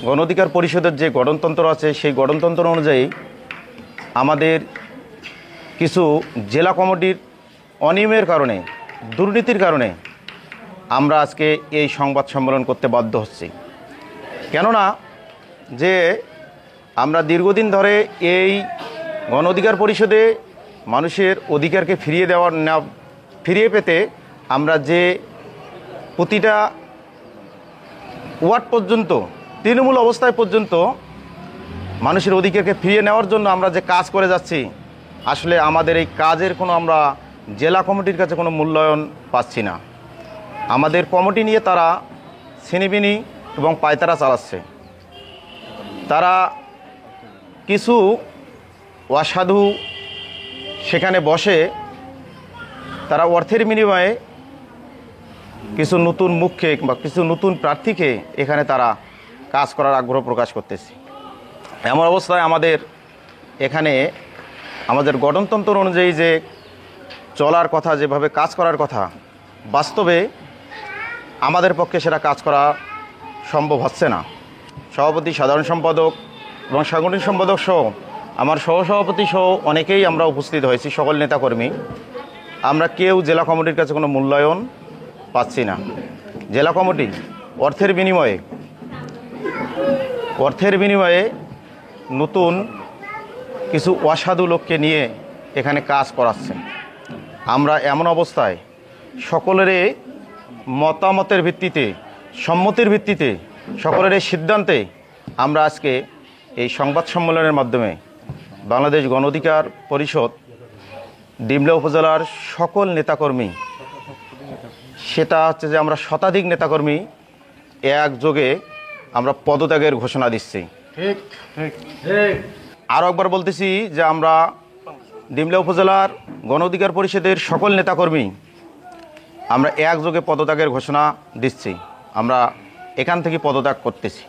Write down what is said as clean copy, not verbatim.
গণ অধিকার পরিষদের যে গঠনতন্ত্র আছে সেই গঠনতন্ত্র অনুযায়ী আমাদের কিছু জেলা কমিটির অনিয়মের কারণে, দুর্নীতির কারণে আমরা আজকে এই সংবাদ সম্মেলন করতে বাধ্য হচ্ছি। কেননা যে আমরা দীর্ঘদিন ধরে এই গণ অধিকার পরিষদে মানুষের অধিকারকে ফিরিয়ে পেতে আমরা যে প্রতিটা ওয়ার্ড পর্যন্ত, তৃণমূল অবস্থায় পর্যন্ত মানুষের অধিকারকে ফিরিয়ে নেওয়ার জন্য আমরা যে কাজ করে যাচ্ছি, আসলে আমাদের এই কাজের কোনো আমরা জেলা কমিটির কাছে কোনো মূল্যায়ন পাচ্ছি না। আমাদের কমিটি নিয়ে তারা ছিনিবিনি এবং পায়তারা চালাচ্ছে। তারা কিছু অসাধু সেখানে বসে তারা অর্থের বিনিময়ে কিছু নতুন মুখকে বা কিছু নতুন প্রার্থীকে এখানে তারা কাজ করার আগ্রহ প্রকাশ করতেছে। এমন অবস্থায় আমাদের এখানে আমাদের গঠনতন্ত্র অনুযায়ী যে চলার কথা, যেভাবে কাজ করার কথা, বাস্তবে আমাদের পক্ষে সেটা কাজ করা সম্ভব হচ্ছে না। সভাপতি, সাধারণ সম্পাদক এবং সাংগঠনিক সম্পাদক সহ আমার সহসভাপতি সহ অনেকেই আমরা উপস্থিত হয়েছি, সকল নেতাকর্মী। আমরা কেউ জেলা কমিটির কাছে কোনো মূল্যায়ন পাচ্ছি না। জেলা কমিটি অর্থের বিনিময়ে নতুন কিছু অসাধু লোককে নিয়ে এখানে কাজ করাচ্ছে। আমরা এমন অবস্থায় সকলের মতামতের ভিত্তিতে, সম্মতির ভিত্তিতে, সকলের সিদ্ধান্তে আমরা আজকে এই সংবাদ সম্মেলনের মাধ্যমে বাংলাদেশ গণ অধিকার পরিষদ ডিমলা উপজেলার সকল নেতাকর্মী, সেটা হচ্ছে যে আমরা শতাধিক নেতাকর্মী একযোগে আমরা পদত্যাগের ঘোষণা দিচ্ছি। আরও একবার বলতেছি যে আমরা ডিমলা উপজেলার গণ অধিকার পরিষদের সকল নেতাকর্মী আমরা একযোগে পদত্যাগের ঘোষণা দিচ্ছি। আমরা এখান থেকে পদত্যাগ করতেছি।